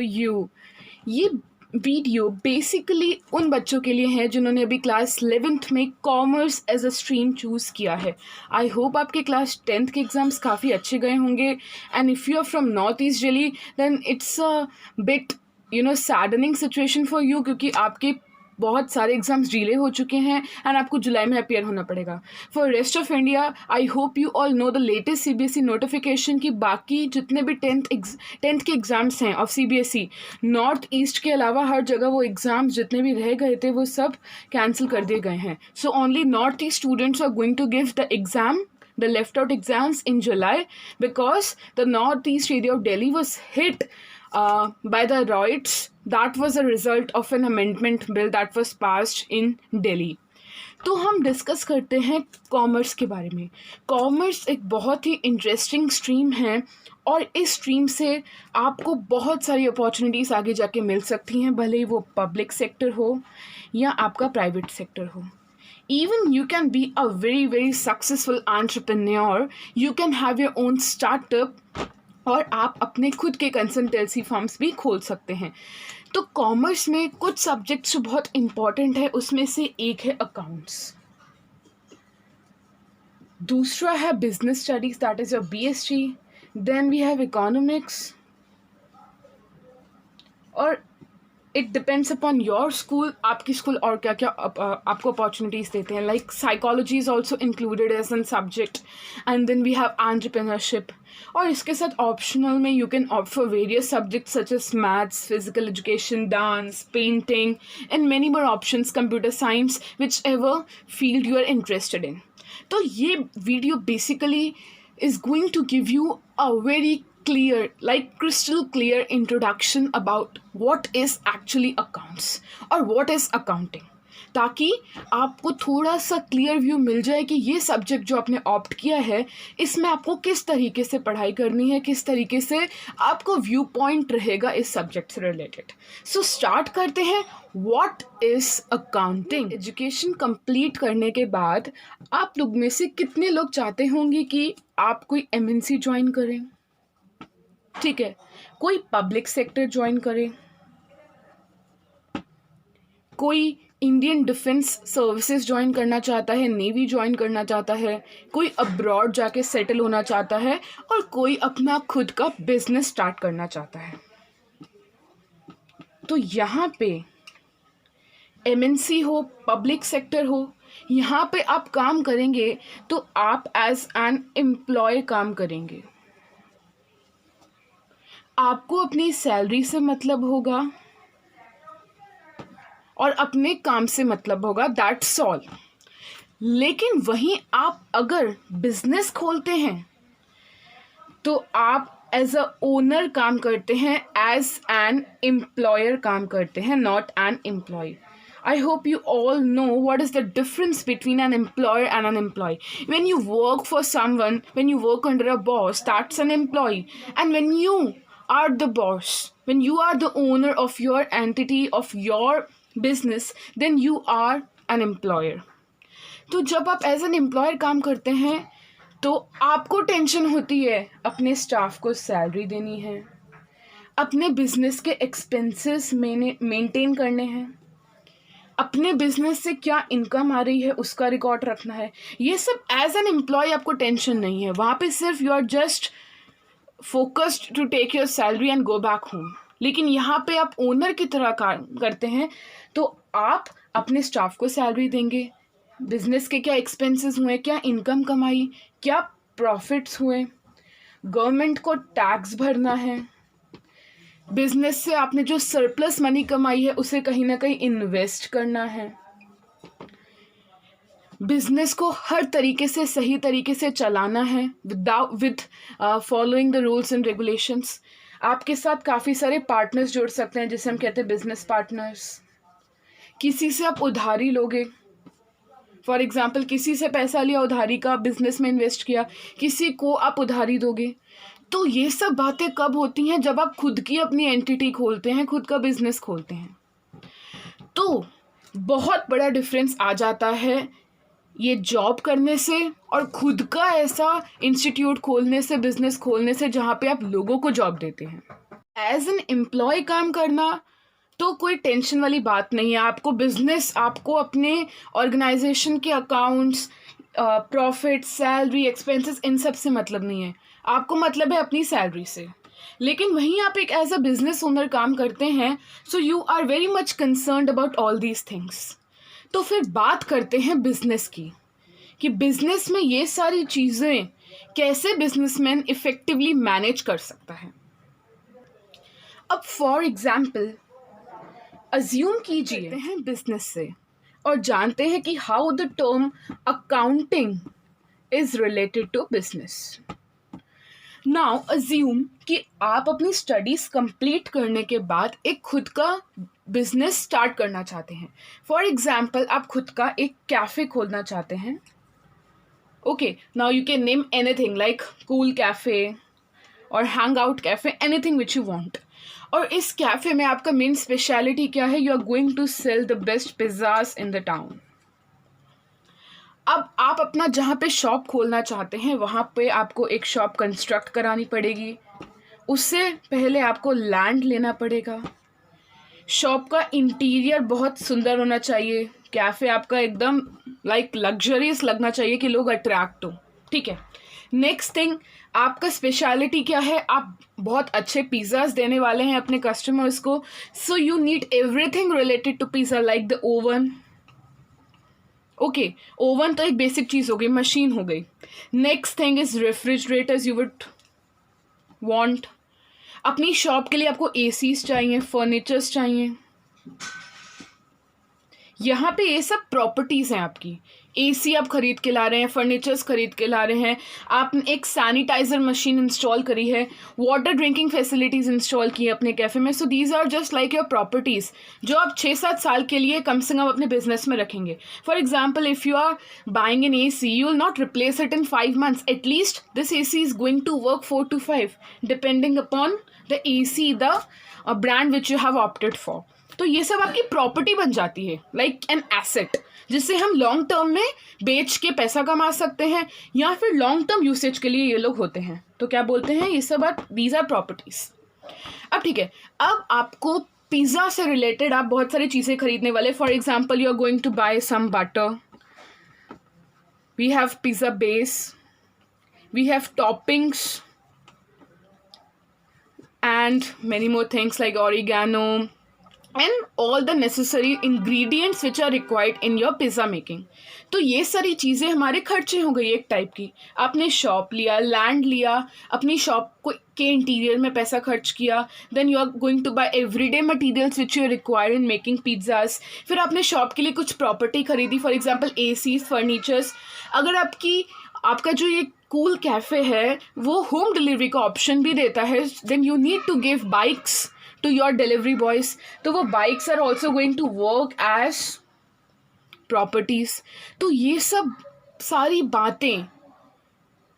You. ये video basically उन बच्चों के लिए है जिन्होंने अभी क्लास 11th में commerce as a stream choose किया है। आई होप आपके क्लास 10th के एग्ज़ाम्स काफ़ी अच्छे गए होंगे, and if you are from North East Delhi then it's a bit saddening situation for you, क्योंकि आपके बहुत सारे एग्जाम्स डिले हो चुके हैं एंड आपको जुलाई में अपीयर होना पड़ेगा। For rest of India I hope you all know the latest CBSE notification की बाकी जितने भी टेंथ के एग्ज़ाम्स हैं ऑफ सीबीएसई, नॉर्थ ईस्ट के अलावा हर जगह वो एग्ज़ाम्स जितने भी रह गए थे वो सब कैंसिल कर दिए गए हैं। So only North East students are going to give the exam, the left out exams in July, because the northeast area of Delhi was hit by the riots. That was a result of an amendment bill that was passed in Delhi. तो हम discuss करते हैं commerce के बारे में। Commerce एक बहुत ही interesting stream है और इस स्ट्रीम से आपको बहुत सारी अपॉर्चुनिटीज़ आगे जाके मिल सकती हैं, भले ही वो पब्लिक सेक्टर हो या आपका प्राइवेट सेक्टर हो। Even you can be a very successful entrepreneur. You can have your own startup और आप अपने खुद के कंसल्टेंसी फर्म्स भी खोल सकते हैं। तो कॉमर्स में कुछ सब्जेक्ट्स जो बहुत इम्पॉर्टेंट है उसमें से एक है अकाउंट्स, दूसरा है business studies that is your BSc, then we have economics, और it depends upon your school, आपकी स्कूल और क्या क्या आपको अपॉर्चुनिटीज़ देते हैं। Like psychology is also included as an subject, and then we have entrepreneurship. और इसके साथ ऑप्शनल में you can opt for various subjects such as maths, physical education, dance, painting and many more options, computer science, whichever field you are interested in. तो ये video basically is going to give you a very clear, like crystal clear introduction about what is actually accounts or what is accounting, ताकि आपको थोड़ा सा clear view मिल जाए कि ये subject जो आपने ऑप्ट किया है इसमें आपको किस तरीके से पढ़ाई करनी है, किस तरीके से आपको व्यू पॉइंट रहेगा इस सब्जेक्ट से रिलेटेड। सो स्टार्ट करते हैं। What is accounting? Education complete करने के बाद आप लोग में से कितने लोग चाहते होंगे कि आप कोई MNC ज्वाइन करें, ठीक है, कोई पब्लिक सेक्टर ज्वाइन करें, कोई इंडियन डिफेंस सर्विसेज ज्वाइन करना चाहता है, नेवी ज्वाइन करना चाहता है, कोई अब्रॉड जाके सेटल होना चाहता है, और कोई अपना खुद का बिजनेस स्टार्ट करना चाहता है। तो यहाँ पे MNC हो, पब्लिक सेक्टर हो, यहाँ पे आप काम करेंगे तो आप एज एन एम्प्लॉय काम करेंगे। आपको अपनी सैलरी से मतलब होगा और अपने काम से मतलब होगा, दैट्स ऑल। लेकिन वहीं आप अगर बिजनेस खोलते हैं तो आप एज अ ओनर काम करते हैं, एज एन एम्प्लॉयर काम करते हैं, not an employee. I hope you all know what is the difference between an employer and an employee. When you work for someone, when you work under a boss, that's an employee. And when you are the boss, when you are the owner of your entity, of your business, then you are an employer. तो जब आप as an employer काम करते हैं तो आपको tension होती है, अपने स्टाफ को सैलरी देनी है, अपने बिजनेस के एक्सपेंसेस मेंटेन करने हैं, अपने बिजनेस से क्या इनकम आ रही है उसका रिकॉर्ड रखना है। ये सब एज एन एम्प्लॉय आपको टेंशन नहीं है, वहाँ पे सिर्फ you are just focused to take your salary and go back home. लेकिन यहाँ पे आप ओनर की तरह काम करते हैं, तो आप अपने स्टाफ को सैलरी देंगे, बिजनेस के क्या एक्सपेंसेस हुए, क्या इनकम कमाई, क्या प्रॉफिट्स हुए, गवर्नमेंट को टैक्स भरना है, बिजनेस से आपने जो सरप्लस मनी कमाई है उसे कहीं ना कहीं इन्वेस्ट करना है, बिजनेस को हर तरीके से सही तरीके से चलाना है with following the rules and regulations. आपके साथ काफ़ी सारे पार्टनर्स जुड़ सकते हैं जिसे हम कहते हैं बिजनेस पार्टनर्स। किसी से आप उधारी लोगे, फॉर एग्जाम्पल किसी से पैसा लिया, उधारी का बिजनेस में इन्वेस्ट किया, किसी को आप उधारी दोगे। तो ये सब बातें कब होती हैं? जब आप खुद की अपनी एंटिटी खोलते हैं, खुद का बिजनेस खोलते हैं। तो बहुत बड़ा डिफरेंस आ जाता है ये जॉब करने से और खुद का ऐसा इंस्टीट्यूट खोलने से, बिजनेस खोलने से, जहाँ पे आप लोगों को जॉब देते हैं। एज एन एम्प्लॉय काम करना तो कोई टेंशन वाली बात नहीं है। आपको बिजनेस, आपको अपने ऑर्गेनाइजेशन के अकाउंट्स, प्रॉफिट, सैलरी, एक्सपेंसेस, इन सब से मतलब नहीं है। आपको मतलब है अपनी सैलरी से। लेकिन वहीं आप एक एज अ बिजनेस ओनर काम करते हैं, so you are very much concerned about all these things. तो फिर बात करते हैं बिजनेस की, कि बिजनेस में ये सारी चीज़ें कैसे बिजनेसमैन इफेक्टिवली मैनेज कर सकता है। अब फॉर एग्जाम्पल अज्यूम कीजिए हैं बिजनेस से और जानते हैं कि how the term accounting is related to business. Now assume कि आप अपनी स्टडीज कंप्लीट करने के बाद एक खुद का बिजनेस स्टार्ट करना चाहते हैं। फॉर एग्जाम्पल आप खुद का एक कैफे खोलना चाहते हैं। Okay, now you can name anything like cool cafe और hang out cafe, anything which you want. और इस कैफे में आपका मेन स्पेशलिटी क्या है? You are going to sell the best pizzas in the town. अब आप अपना जहाँ पे शॉप खोलना चाहते हैं वहाँ पे आपको एक शॉप कंस्ट्रक्ट करानी पड़ेगी। उससे पहले आपको लैंड लेना पड़ेगा। शॉप का इंटीरियर बहुत सुंदर होना चाहिए। कैफ़े आपका एकदम लाइक लग्जरियस लगना चाहिए कि लोग अट्रैक्ट हो। ठीक है, नेक्स्ट थिंग, आपका स्पेशलिटी क्या है? आप बहुत अच्छे पिज़्ज़ाज देने वाले हैं अपने कस्टमर्स को। So you need everything related to pizza like the oven. Okay, oven तो एक बेसिक चीज़ हो गई, मशीन हो गई। Next thing is refrigerators you would want. अपनी शॉप के लिए आपको एसीज चाहिए, फर्नीचर्स चाहिए। यहाँ पे ये सब प्रॉपर्टीज़ हैं आपकी। एसी आप खरीद के ला रहे हैं, फर्नीचर्स खरीद के ला रहे हैं, आपने एक सैनिटाइज़र मशीन इंस्टॉल करी है, वाटर ड्रिंकिंग फैसिलिटीज़ इंस्टॉल की है अपने कैफ़े में। So these are just like your properties जो आप 6-7 साल के लिए कम से कम अपने बिजनेस में रखेंगे। For example, if you are buying an AC, you will not replace it in 5 months. At least this AC is going to work 4 to 5 depending upon the AC, the brand which you have opted for. तो ये सब आपकी property बन जाती है, like an asset, जिससे हम long term में बेच के पैसा कमा सकते हैं या फिर लॉन्ग टर्म यूसेज के लिए ये लोग होते हैं। तो क्या बोलते हैं ये सब आप, दीज आर प्रॉपर्टीज। अब ठीक है, अब आपको पिज़्ज़ा से रिलेटेड आप बहुत सारी चीज़ें खरीदने वाले। For example, you are going to buy some butter, we have pizza base, we have toppings and many more things like oregano and all the necessary ingredients which are required in your pizza making. तो ये सारी चीज़ें हमारे खर्चे हो गई एक type की। आपने शॉप लिया, लैंड लिया, अपनी शॉप को के इंटीरियर में पैसा खर्च किया, then you are going to buy everyday materials which you require in making pizzas. फिर आपने शॉप के लिए कुछ प्रॉपर्टी खरीदी, फॉर एग्जाम्पल एसीज, फर्नीचर्स। अगर आपका जो ये कूल कैफ़े है वो होम डिलीवरी का ऑप्शन भी देता है, then you need to give bikes to your delivery boys. तो वो bikes are also going to work as properties. तो ये सब सारी बातें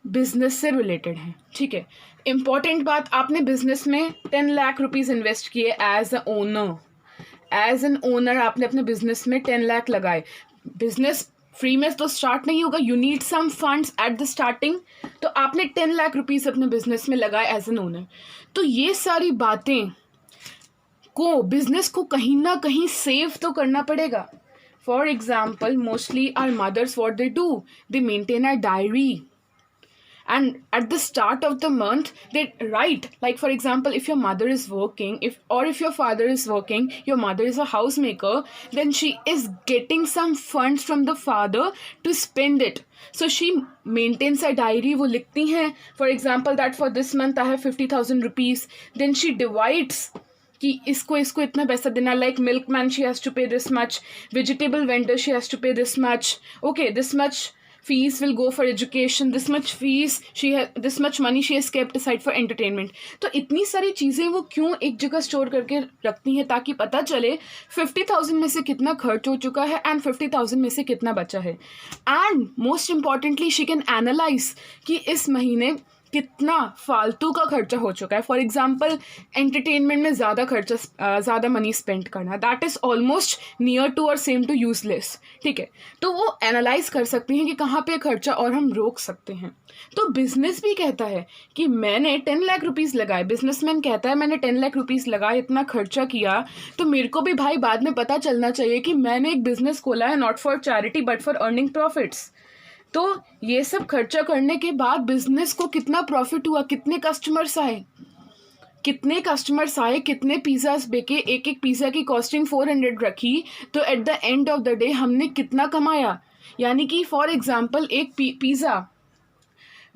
बिजनेस से रिलेटेड हैं। ठीक है, इम्पॉर्टेंट बात, आपने बिजनेस में 10 लाख रुपीज़ इन्वेस्ट किए as a owner. As an owner आपने अपने बिजनेस में 10 लाख लगाए। बिजनेस फ्री में तो स्टार्ट नहीं होगा, you need some funds at the starting. तो आपने 10 लाख रुपीज़ अपने बिजनेस में लगाए एज एन ओनर। तो ये सारी बातें को बिजनेस को कहीं ना कहीं सेव तो करना पड़ेगा। For example, mostly our mothers what they do, they maintain a diary and at the start of the month they write, like for example, if your mother is working, if your father is working, your mother is a housemaker, then she is getting some funds from the father to spend it. So she maintains a diary, वो लिखती हैं for example that for this month I have 50,000 rupees, then she divides कि इसको इतना पैसा देना, like milkman she has to pay this much, vegetable vendor she has to pay this much, okay, this much fees will go for education, this much money she has kept aside for entertainment. तो इतनी सारी चीज़ें वो क्यों एक जगह store करके रखती हैं, ताकि पता चले 50,000 में से कितना खर्च हो चुका है एंड 50,000 में से कितना बचा है। And most importantly she can analyse कि इस महीने कितना फालतू का खर्चा हो चुका है। फॉर एग्जाम्पल एंटरटेनमेंट में ज़्यादा मनी स्पेंड करना, that is almost near to और सेम टू यूजलेस। ठीक है, तो वो एनालाइज कर सकते हैं कि कहाँ पे खर्चा और हम रोक सकते हैं। तो बिजनेस भी कहता है कि मैंने 10 लाख रुपीज़ लगाए, बिजनेसमैन कहता है मैंने 10 लाख रुपीज़ लगाए, इतना खर्चा किया, तो मेरे को भी भाई बाद में पता चलना चाहिए कि मैंने एक बिजनेस खोला है not for charity but for earning profits. तो ये सब खर्चा करने के बाद बिजनेस को कितना प्रॉफिट हुआ, कितने कस्टमर्स आए, कितने पिज़्ज़ास बेके, एक एक पिज़्ज़ा की कॉस्टिंग 400 रखी, तो at the end of the day हमने कितना कमाया। यानी कि फॉर एग्जांपल एक पिज़्ज़ा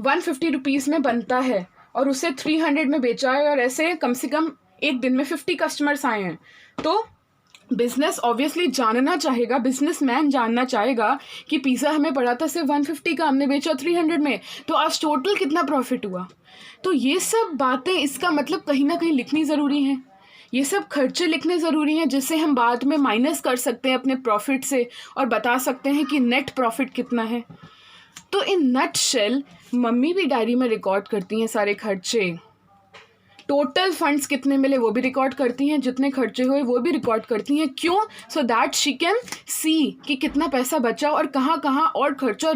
150 रुपीज़ में बनता है और उसे 300 में बेचा है, और ऐसे कम से कम एक दिन में 50 कस्टमर्स आए हैं। तो बिजनेस ऑब्वियसली जानना चाहेगा, बिजनेसमैन जानना चाहेगा कि पिज़्ज़ा हमें पड़ा था सिर्फ 150 का, हमने बेचा 300 में, तो आज टोटल कितना प्रॉफिट हुआ। तो ये सब बातें, इसका मतलब कहीं ना कहीं लिखनी ज़रूरी हैं, ये सब खर्चे लिखने ज़रूरी हैं, जिससे हम बाद में माइनस कर सकते हैं अपने प्रॉफिट से और बता सकते हैं कि नेट प्रॉफिट कितना है। तो इन नट शेल मम्मी भी डायरी में रिकॉर्ड करती हैं सारे खर्चे, टोटल फंड्स कितने मिले वो भी रिकॉर्ड करती हैं, जितने खर्चे हुए वो भी रिकॉर्ड करती हैं। क्यों? So that she can see कि कितना पैसा बचा और कहाँ कहाँ और खर्चा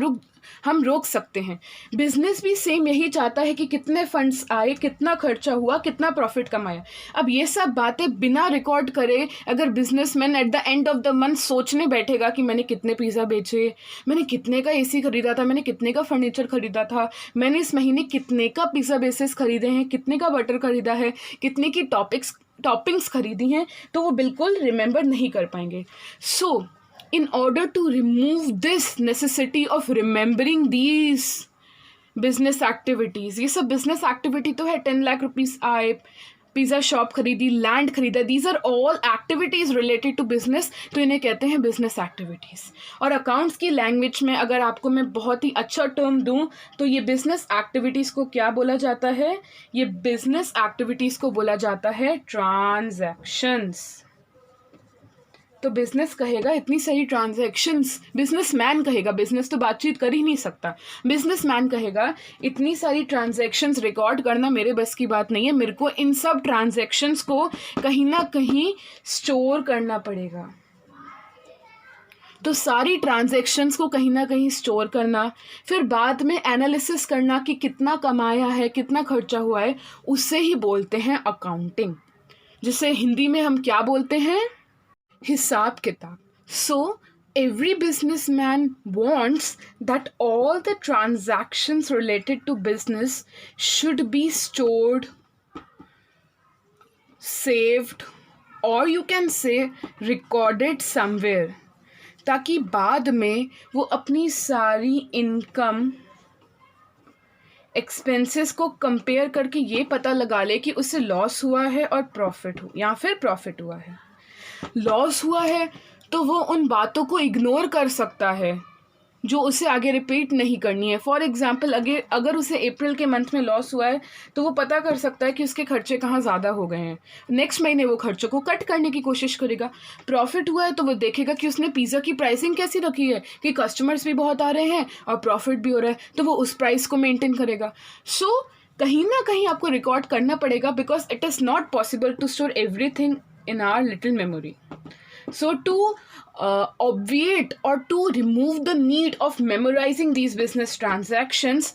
हम रोक सकते हैं। बिजनेस भी सेम यही चाहता है कि कितने फंड्स आए, कितना खर्चा हुआ, कितना प्रॉफिट कमाया। अब ये सब बातें बिना रिकॉर्ड करे अगर businessman at the end of the month सोचने बैठेगा कि मैंने कितने पिज़्ज़ा बेचे, मैंने कितने का एसी खरीदा था, मैंने कितने का फर्नीचर खरीदा था, मैंने इस महीने कितने का पिज़्ज़ा बेसिस खरीदे हैं, कितने का बटर खरीदा है, कितने की टॉपिंग्स खरीदी हैं, तो वो बिल्कुल रिमेंबर नहीं कर पाएंगे। सो in order to remove this necessity of remembering these business activities, ये सब business activity तो है, 10 लाख रुपीज़ आए, पिज़्ज़ा शॉप खरीदी, लैंड खरीदा, these are all activities related to business, तो इन्हें कहते हैं बिजनेस एक्टिविटीज़। और अकाउंट्स की लैंग्वेज में अगर आपको मैं बहुत ही अच्छा टर्म दूं तो ये बिजनेस एक्टिविटीज़ को क्या बोला जाता है? ये बिजनेस एक्टिविटीज़ को बोला जाता है ट्रांजैक्शंस। तो बिजनेस कहेगा इतनी सारी ट्रांजैक्शंस, बिजनेसमैन कहेगा, बिजनेस तो बातचीत कर ही नहीं सकता, बिजनेसमैन कहेगा इतनी सारी ट्रांजैक्शंस रिकॉर्ड करना मेरे बस की बात नहीं है, मेरे को इन सब ट्रांजैक्शंस को कहीं ना कहीं स्टोर करना पड़ेगा। तो सारी ट्रांजैक्शंस को कहीं ना कहीं स्टोर करना, फिर बाद में एनालिसिस करना कि कितना कमाया है, कितना खर्चा हुआ है, उससे ही बोलते हैं अकाउंटिंग, जिसे हिंदी में हम क्या बोलते हैं? हिसाब किताब। So every businessman wants that all the transactions related to business should be stored, saved, or you can say recorded somewhere, ताकि बाद में वो अपनी सारी इनकम एक्सपेंसेस को कंपेयर करके ये पता लगा ले कि उससे लॉस हुआ है और प्रॉफिट हो या फिर प्रॉफिट हुआ है। लॉस हुआ है तो वो उन बातों को इग्नोर कर सकता है जो उसे आगे रिपीट नहीं करनी है। फॉर एग्जांपल अगर उसे अप्रैल के मंथ में लॉस हुआ है तो वो पता कर सकता है कि उसके खर्चे कहाँ ज़्यादा हो गए हैं, नेक्स्ट महीने वो खर्चों को कट करने की कोशिश करेगा। प्रॉफिट हुआ है तो वो देखेगा कि उसने पिज़्ज़ा की प्राइसिंग कैसी रखी है कि कस्टमर्स भी बहुत आ रहे हैं और प्रॉफिट भी हो रहा है, तो वो उस प्राइस को मेंटेन करेगा। सो कहीं ना कहीं आपको रिकॉर्ड करना पड़ेगा, because it is not possible to store everything in our little memory. So to obviate or to remove the need of memorizing these business transactions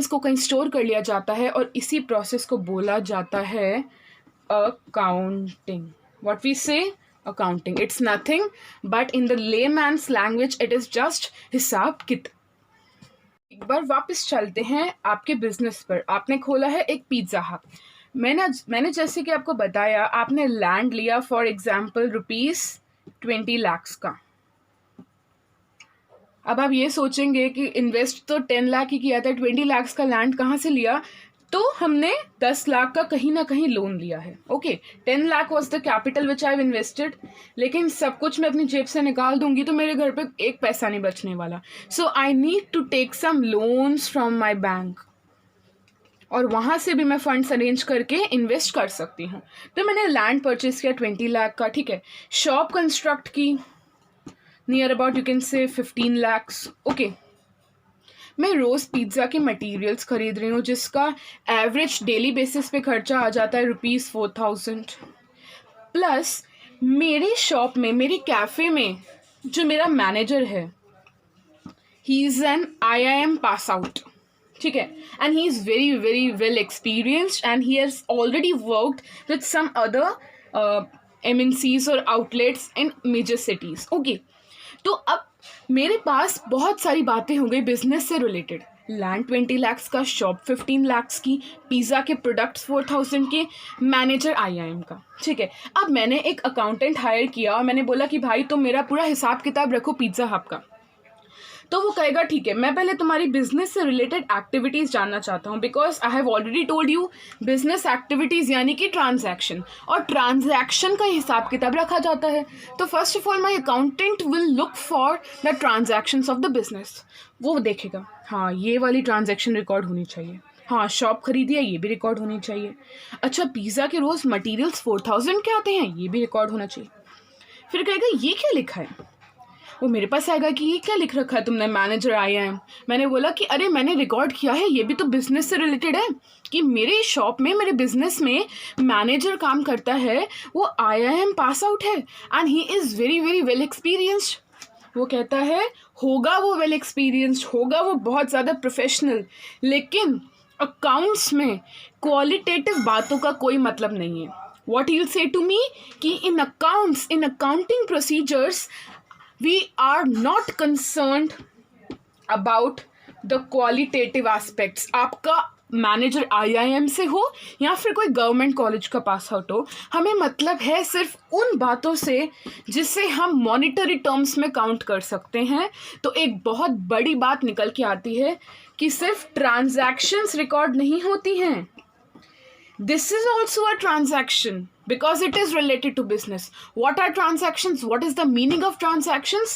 को कहीं स्टोर कर लिया जाता है और इसी प्रोसेस को बोला जाता है accounting. What we say? Accounting. It's nothing but in the layman's language it is just हिसाब किताब। एक बार वापस चलते हैं आपके बिजनेस पर। आपने खोला है एक पिज़्ज़ा हट। मैंने जैसे कि आपको बताया, आपने लैंड लिया फॉर एग्जाम्पल ₹20 लाख का। अब आप ये सोचेंगे कि इन्वेस्ट तो 10 लाख ही किया था, 20 लाख का लैंड कहाँ से लिया? तो हमने 10 लाख का कहीं ना कहीं लोन लिया है। Okay, 10 lakh was the capital which I invested, लेकिन सब कुछ मैं अपनी जेब से निकाल दूंगी तो मेरे घर पे एक पैसा नहीं बचने वाला। So I need to take some loans from my bank, और वहाँ से भी मैं फंड्स अरेंज करके इन्वेस्ट कर सकती हूँ। तो मैंने लैंड परचेज किया 20 लाख का, ठीक है। शॉप कंस्ट्रक्ट की नियर अबाउट यू कैन से 15 लाख। ओके, मैं रोज़ पिज़्ज़ा के मटेरियल्स खरीद रही हूँ जिसका एवरेज डेली बेसिस पे खर्चा आ जाता है ₹4000 प्लस मेरे शॉप में, मेरे कैफ़े में जो मेरा मैनेजर है, he is an IIM pass out, ठीक है, and he is very very well experienced and he has already worked with some other MNCs और outlets in major cities. Okay, तो अब मेरे पास बहुत सारी बातें हो गई बिजनेस से रिलेटेड। लैंड 20 लाख का, शॉप 15 लाख की, पिज़्ज़ा के प्रोडक्ट्स 4000 के, मैनेजर IIM का, ठीक है। अब मैंने एक अकाउंटेंट हायर किया और मैंने बोला कि भाई तुम मेरा पूरा हिसाब किताब रखो पिज़्ज़ा हब का। तो वो कहेगा ठीक है, मैं पहले तुम्हारी बिजनेस से रिलेटेड एक्टिविटीज़ जानना चाहता हूँ, because I have already told you business activities यानी कि ट्रांजैक्शन, और ट्रांजैक्शन का हिसाब किताब रखा जाता है। तो first of all my accountant will look for the transactions of the business. वो देखेगा, हाँ ये वाली ट्रांजैक्शन रिकॉर्ड होनी चाहिए, हाँ शॉप खरीदी है ये भी रिकॉर्ड होनी चाहिए, अच्छा पिज़्ज़ा के रोज़ मटीरियल्स 4000 के आते हैं ये भी रिकॉर्ड होना चाहिए। फिर कहेगा ये क्या लिखा है, वो मेरे पास आएगा कि ये क्या लिख रखा है तुमने, मैनेजर IIM। मैंने बोला कि अरे मैंने रिकॉर्ड किया है, ये भी तो बिज़नेस से रिलेटेड है कि मेरे शॉप में, मेरे बिज़नेस में मैनेजर काम करता है, वो IIM पास आउट है and he is very very well experienced. वो कहता है होगा वो वेल एक्सपीरियंस्ड, होगा वो बहुत ज़्यादा प्रोफेशनल, लेकिन अकाउंट्स में क्वालिटेटिव बातों का कोई मतलब नहीं है। What he will say to me कि in accounts, in accounting procedures we are not concerned about the qualitative aspects। आपका मैनेजर IIM से हो या फिर कोई गवर्नमेंट कॉलेज का पास आउट हो, हमें मतलब है सिर्फ उन बातों से जिसे हम मॉनिटरी टर्म्स में काउंट कर सकते हैं। तो एक बहुत बड़ी बात निकल के आती है कि सिर्फ ट्रांजैक्शंस रिकॉर्ड नहीं होती हैं, this is also a transaction because it is related to business. What are transactions? What is the meaning of transactions?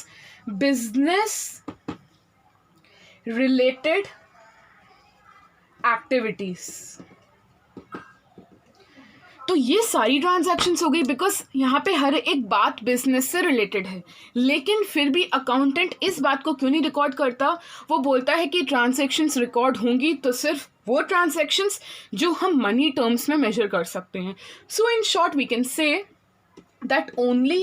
Business related activities. तो ये सारी ट्रांजैक्शंस हो गई बिकॉज यहाँ पे हर एक बात बिजनेस से रिलेटेड है, लेकिन फिर भी अकाउंटेंट इस बात को क्यों नहीं रिकॉर्ड करता? वो बोलता है कि ट्रांजैक्शंस रिकॉर्ड होंगी तो सिर्फ वो ट्रांजैक्शंस जो हम मनी टर्म्स में मेजर कर सकते हैं। So in short we can say that only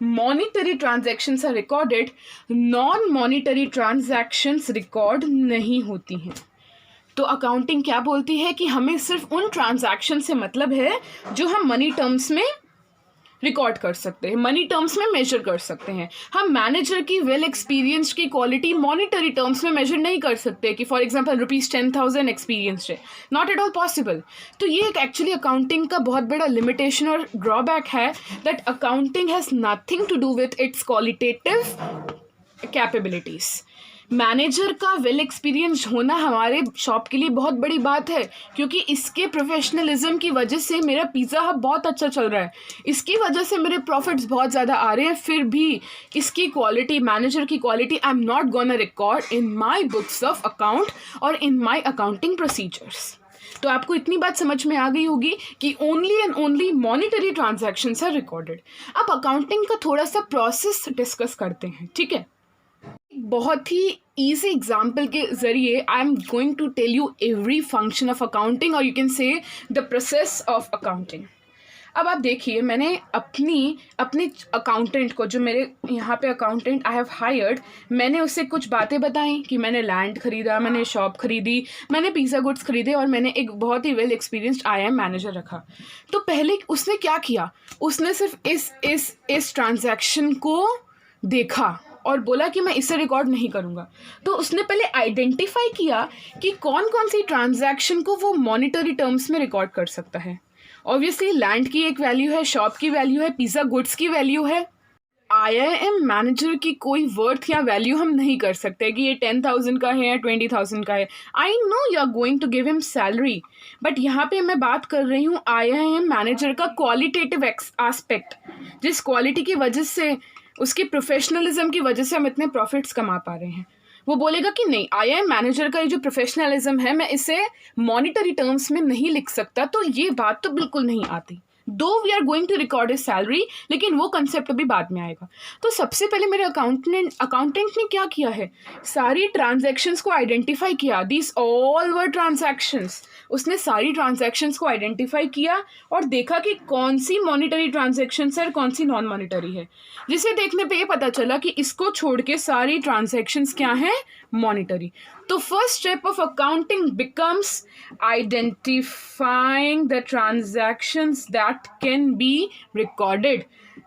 monetary transactions are recorded, non-monetary transactions record नहीं होती हैं। तो अकाउंटिंग क्या बोलती है कि हमें सिर्फ उन ट्रांजैक्शन से मतलब है जो हम मनी टर्म्स में रिकॉर्ड कर सकते हैं, मनी टर्म्स में मेजर कर सकते हैं। हम मैनेजर की वेल एक्सपीरियंस की क्वालिटी मॉनिटरी टर्म्स में मेजर नहीं कर सकते कि फॉर एग्जांपल ₹10,000 एक्सपीरियंस है, नॉट एट ऑल पॉसिबल। तो ये एक एक्चुअली अकाउंटिंग का बहुत बड़ा लिमिटेशन और ड्रॉबैक है that accounting has nothing to do with its qualitative capabilities. Manager का वेल एक्सपीरियंस होना हमारे शॉप के लिए बहुत बड़ी बात है, क्योंकि इसके प्रोफेशनलिज्म की वजह से मेरा पिज़्ज़ा हब बहुत अच्छा चल रहा है, इसकी वजह से मेरे प्रॉफिट्स बहुत ज़्यादा आ रहे हैं। फिर भी इसकी क्वालिटी, मैनेजर की quality I am not gonna record in my books of account और इन माई अकाउंटिंग प्रोसीजर्स। तो आपको इतनी बात समझ में आ गई होगी कि only and only monetary transactions are recorded. अब अकाउंटिंग का थोड़ा सा प्रोसेस डिस्कस करते हैं, ठीक है। बहुत ही ईजी एग्जाम्पल के ज़रिए I am going to tell you every function of accounting और you can say the process of accounting. अब आप देखिए, मैंने अपने अकाउंटेंट को, जो मेरे यहाँ पे अकाउंटेंट आई हैव हायर्ड, मैंने उससे कुछ बातें बताई कि मैंने लैंड खरीदा, मैंने शॉप खरीदी, मैंने पिज़्ज़ा गुड्स खरीदे और मैंने एक बहुत ही वेल एक्सपीरियंस्ड IIM मैनेजर रखा। तो पहले उसने क्या किया, उसने सिर्फ इस ट्रांजैक्शन को देखा और बोला कि मैं इसे रिकॉर्ड नहीं करूँगा। तो उसने पहले आइडेंटिफाई किया कि कौन कौन सी ट्रांजैक्शन को वो मॉनिटरी टर्म्स में रिकॉर्ड कर सकता है। ऑब्वियसली लैंड की एक वैल्यू है, शॉप की वैल्यू है, पिज़्ज़ा गुड्स की वैल्यू है। IIM मैनेजर की कोई वर्थ या वैल्यू हम नहीं कर सकते कि ये 10,000 का है या 20,000 का है। I know you are going to give him salary, but यहाँ पे मैं बात कर रही हूँ IIM मैनेजर का क्वालिटेटिव एस्पेक्ट, जिस क्वालिटी की वजह से, उसकी प्रोफेशनलिज्म की वजह से हम इतने प्रॉफिट्स कमा पा रहे हैं। वो बोलेगा कि नहीं, IIM मैनेजर का ये जो प्रोफेशनलिज्म है मैं इसे मॉनिटरी टर्म्स में नहीं लिख सकता, तो ये बात तो बिल्कुल नहीं आती। Though we are going to record his salary, लेकिन वो कंसेप्ट अभी बाद में आएगा। तो सबसे पहले मेरे अकाउंटेंट ने क्या किया है, सारी ट्रांजैक्शंस को आइडेंटिफाई किया, दिस ऑल वर ट्रांजैक्शंस। उसने सारी ट्रांजैक्शंस को आइडेंटिफाई किया और देखा कि कौन सी मॉनिटरी ट्रांजैक्शंस है और कौन सी नॉन मॉनिटरी है, जिसे देखने पे ये पता चला कि इसको छोड़ के सारी ट्रांजैक्शंस क्या हैं, मॉनिटरी। तो first step of accounting becomes identifying the transactions that can be recorded.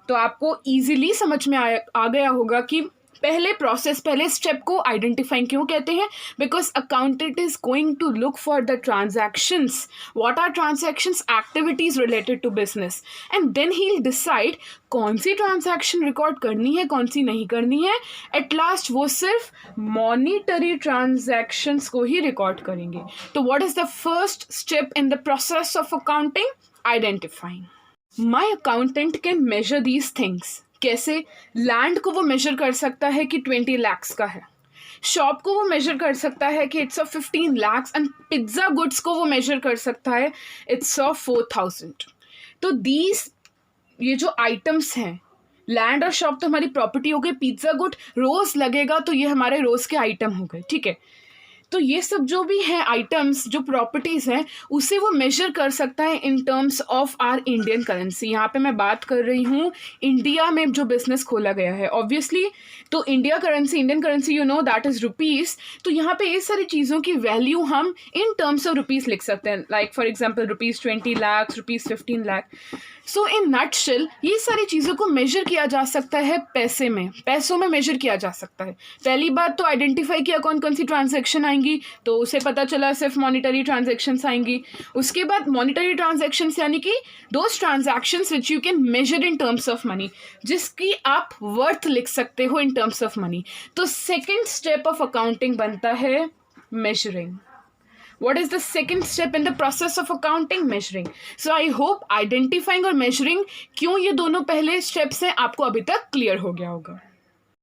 तो आपको इजीली समझ में आ गया होगा कि पहले स्टेप को आइडेंटिफाइंग क्यों कहते हैं, because accountant is going to look for the transactions, what are transactions, activities related to business, and then he will decide कौन सी ट्रांजैक्शन रिकॉर्ड करनी है, कौन सी नहीं करनी है। एट लास्ट वो सिर्फ मॉनिटरी ट्रांजैक्शंस को ही रिकॉर्ड करेंगे। तो what is the first step in the process of accounting, identifying. My accountant can measure these things. कैसे, लैंड को वो मेजर कर सकता है कि 20 lakhs का है, शॉप को वो मेजर कर सकता है कि it's of 15 lakhs, and pizza goods को वो मेजर कर सकता है इट्स ऑफ 4000। तो ये जो आइटम्स हैं, लैंड और शॉप तो हमारी प्रॉपर्टी हो गई, पिज्ज़ा गुड रोज़ लगेगा तो ये हमारे रोज़ के आइटम हो गए, ठीक है। तो ये सब जो भी हैं आइटम्स, जो प्रॉपर्टीज़ हैं, उसे वो मेजर कर सकता है in terms of our Indian currency. यहाँ पे मैं बात कर रही हूँ इंडिया में जो बिजनेस खोला गया है ऑब्वियसली, तो Indian currency you know that is rupees. तो यहाँ पे ये सारी चीज़ों की वैल्यू हम इन टर्म्स ऑफ रुपीज़ लिख सकते हैं, like for example ₹20 lakhs, ₹15 lakh। So in nutshell ये सारी चीज़ों को मेजर किया जा सकता है पैसों में मेजर किया जा सकता है। पहली बात तो आइडेंटिफाई किया कौन कौन सी ट्रांजैक्शन आएंगी, तो उसे पता चला सिर्फ मॉनिटरी ट्रांजैक्शंस आएंगी। उसके बाद मॉनिटरी ट्रांजैक्शंस यानी कि those transactions which you can measure in terms of money, जिसकी आप वर्थ लिख सकते हो इन टर्म्स ऑफ मनी। तो सेकेंड स्टेप ऑफ अकाउंटिंग बनता है measuring. What is the second step in the process of accounting? Measuring. So I hope identifying और measuring क्यों ये दोनों पहले स्टेप्स हैं आपको अभी तक क्लियर हो गया होगा।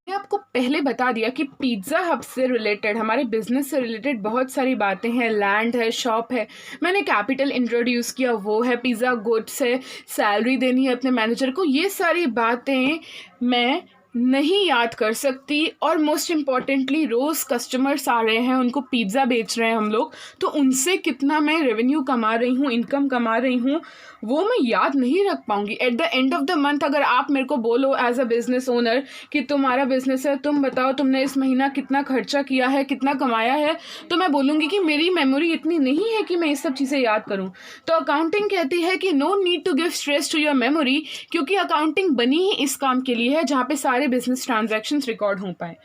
मैं आपको पहले बता दिया कि पिज़्ज़ा हब से रिलेटेड, हमारे बिजनेस से रिलेटेड बहुत सारी बातें हैं, लैंड है, शॉप है, मैंने कैपिटल इंट्रोड्यूस किया वो है, पिज़्ज़ा गुड्स है, सैलरी देनी है अपने मैनेजर को, ये सारी बातें मैं नहीं याद कर सकती। और मोस्ट इम्पॉर्टेंटली रोज़ कस्टमर्स आ रहे हैं, उनको पिज़्ज़ा बेच रहे हैं हम लोग, तो उनसे कितना मैं रेवेन्यू कमा रही हूँ, इनकम कमा रही हूँ, वो मैं याद नहीं रख पाऊँगी। At the end of the month अगर आप मेरे को बोलो एज अ बिज़नेस ओनर कि तुम्हारा बिज़नेस है, तुम बताओ तुमने इस महीना कितना खर्चा किया है, कितना कमाया है, तो मैं बोलूँगी कि मेरी मेमोरी इतनी नहीं है कि मैं ये सब चीज़ें याद करूँ। तो अकाउंटिंग कहती है कि no need to give stress to your memory, क्योंकि अकाउंटिंग बनी ही इस काम के लिए है जहाँ पे सारे बिजनेस ट्रांजैक्शंस रिकॉर्ड हो पाए।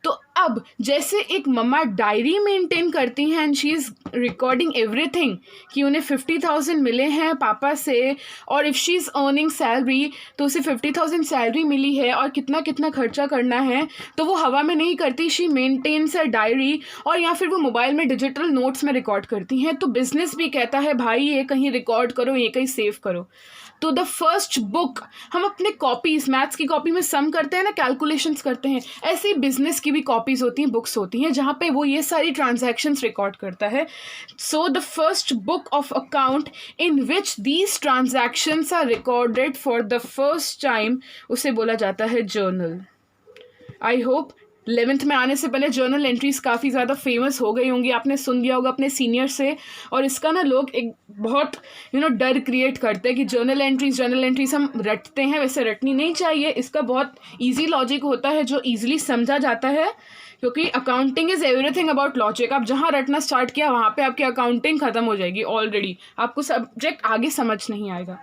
तो अब जैसे एक मम्मा डायरी मेंटेन करती हैं and she is recording everything कि उन्हें 50,000 मिले हैं पापा से, और if she is earning salary तो उसे 50,000 सैलरी मिली है और कितना कितना खर्चा करना है, तो वो हवा में नहीं करती, शी मेंटेन्स अ डायरी, और या फिर वो मोबाइल में डिजिटल नोट्स में रिकॉर्ड करती हैं। तो बिजनेस भी कहता है भाई ये कहीं रिकॉर्ड करो, ये कहीं सेव करो। तो द फर्स्ट बुक, हम अपने कॉपीज़, मैथ्स की कॉपी में सम करते हैं ना, कैलकुलेशंस करते हैं, ऐसे ही बिजनेस की भी कॉपीज़ होती हैं, बुक्स होती हैं, जहाँ पे वो ये सारी ट्रांजैक्शंस रिकॉर्ड करता है। So the first book of account in which these transactions are recorded for the first time, उसे बोला जाता है जर्नल। आई होप 11th में आने से पहले जर्नल एंट्रीज काफ़ी ज़्यादा फेमस हो गई होंगी, आपने सुन लिया होगा अपने सीनियर से। और इसका ना लोग एक बहुत डर क्रिएट करते हैं कि जर्नल एंट्रीज हम रटते हैं, वैसे रटनी नहीं चाहिए। इसका बहुत इजी लॉजिक होता है जो ईजिली समझा जाता है, क्योंकि accounting is everything about logic. आप जहाँ रटना स्टार्ट किया वहाँ पे आपकी अकाउंटिंग ख़त्म हो जाएगी ऑलरेडी, आपको सब्जेक्ट आगे समझ नहीं आएगा।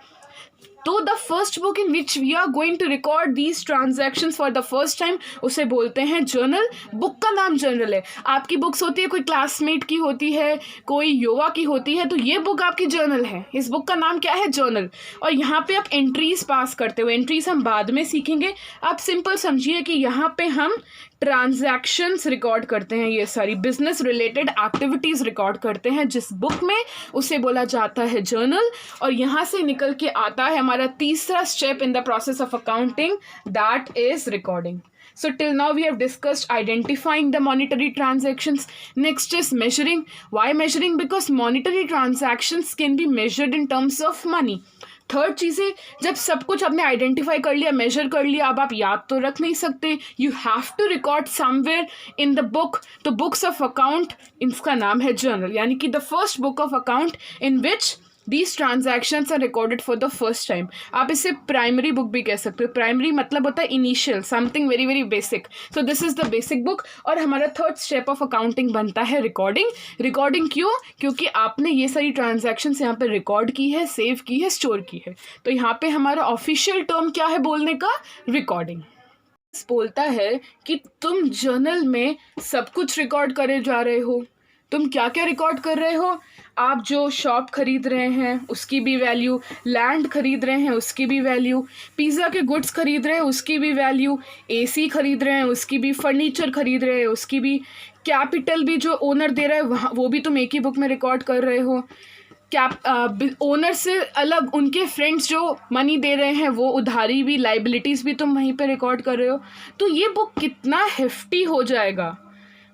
तो the first book in which we are going to record these transactions for the first time, उसे बोलते हैं जर्नल। बुक का नाम जर्नल है। आपकी बुक्स होती है, कोई क्लासमेट की होती है, कोई योगा की होती है, तो ये बुक आपकी जर्नल है। इस बुक का नाम क्या है? जर्नल। और यहाँ पे आप एंट्रीज पास करते हो, एंट्रीज हम बाद में सीखेंगे। आप सिंपल समझिए कि यहाँ पे हम ट्रांजैक्शंस रिकॉर्ड करते हैं, ये सारी बिजनेस रिलेटेड एक्टिविटीज़ रिकॉर्ड करते हैं जिस बुक में, उसे बोला जाता है जर्नल। और यहाँ से निकल के आता है हमारा तीसरा step in the process of accounting, that is recording. So till now we have discussed identifying the monetary transactions. Next is measuring. Why measuring? Because monetary transactions can be measured in terms of money. Third चीज़ है, जब सब कुछ आपने identify कर लिया, major कर लिया, अब आप याद तो रख नहीं सकते, you have to record somewhere in the book. तो बुक्स ऑफ अकाउंट, इसका नाम है जर्नल, यानी कि the first book of account in which these transactions are recorded for the first time. आप इसे प्राइमरी बुक भी कह सकते हो। प्राइमरी मतलब होता है initial, something very very basic. So this is the basic book. और हमारा थर्ड स्टेप ऑफ अकाउंटिंग बनता है रिकॉर्डिंग। रिकॉर्डिंग क्यों? क्योंकि आपने ये सारी ट्रांजैक्शंस यहाँ पे रिकॉर्ड की है, सेव की है, स्टोर की है। तो यहाँ पे हमारा ऑफिशियल टर्म क्या है बोलने का? रिकॉर्डिंग। बोलता है कि तुम जर्नल में सब कुछ रिकॉर्ड करे जा रहे हो। तुम क्या क्या रिकॉर्ड कर रहे हो? आप जो शॉप खरीद रहे हैं उसकी भी वैल्यू, लैंड खरीद रहे हैं उसकी भी वैल्यू, पिज़्ज़ा के गुड्स खरीद रहे हैं उसकी भी वैल्यू, एसी खरीद रहे हैं उसकी भी, फर्नीचर खरीद रहे हैं उसकी भी, कैपिटल भी जो ओनर दे रहा है वहाँ वो भी तुम एक ही बुक में रिकॉर्ड कर रहे हो। ओनर से अलग उनके फ्रेंड्स जो मनी दे रहे हैं वो उधारी भी, लाइबिलिटीज़ भी तुम वहीं पे रिकॉर्ड कर रहे हो। तो ये बुक कितना हेफ्टी हो जाएगा।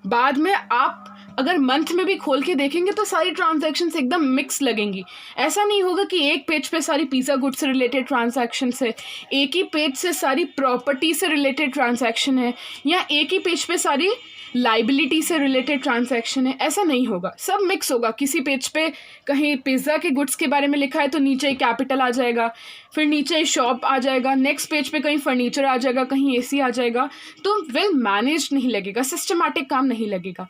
बाद में आप अगर मंथ में भी खोल के देखेंगे तो सारी ट्रांजैक्शंस एकदम मिक्स लगेंगी। ऐसा नहीं होगा कि एक पेज पे सारी पिज़्ज़ा गुड से रिलेटेड ट्रांजैक्शंस है, एक ही पेज से सारी प्रॉपर्टी से रिलेटेड ट्रांजैक्शन है, या एक ही पेज पे सारी लाइबिलिटी से रिलेटेड ट्रांजैक्शन है। ऐसा नहीं होगा, सब मिक्स होगा। किसी पेज पे कहीं पिज़्ज़ा के गुड्स के बारे में लिखा है तो नीचे ही कैपिटल आ जाएगा, फिर नीचे ही शॉप आ जाएगा, नेक्स्ट पेज पे कहीं फर्नीचर आ जाएगा, कहीं एसी आ जाएगा। तो वेल मैनेज नहीं लगेगा, सिस्टमैटिक काम नहीं लगेगा।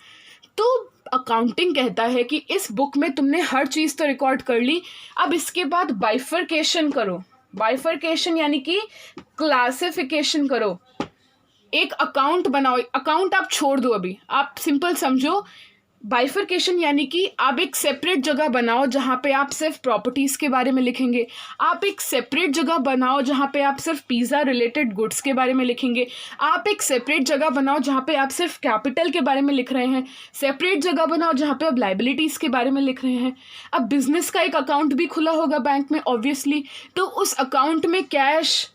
तो अकाउंटिंग कहता है कि इस बुक में तुमने हर चीज़ तो रिकॉर्ड कर ली, अब इसके बाद बाइफरकेशन करो। बाइफरकेशन यानी कि क्लासिफिकेशन करो। एक अकाउंट बनाओ। अकाउंट आप छोड़ दो, अभी आप सिंपल समझो। बाइफरकेशन यानी कि आप एक सेपरेट जगह बनाओ जहाँ पे आप सिर्फ प्रॉपर्टीज़ के बारे में लिखेंगे। आप एक सेपरेट जगह बनाओ जहाँ पे आप सिर्फ पिज़्ज़ा रिलेटेड गुड्स के बारे में लिखेंगे। आप एक सेपरेट जगह बनाओ जहाँ पे आप सिर्फ कैपिटल के बारे में लिख रहे हैं। सेपरेट जगह बनाओ जहाँ पे आप लाइबिलिटीज़ के बारे में लिख रहे हैं। अब बिजनेस का एक अकाउंट भी खुला होगा बैंक में ऑब्वियसली, तो उस अकाउंट में कैश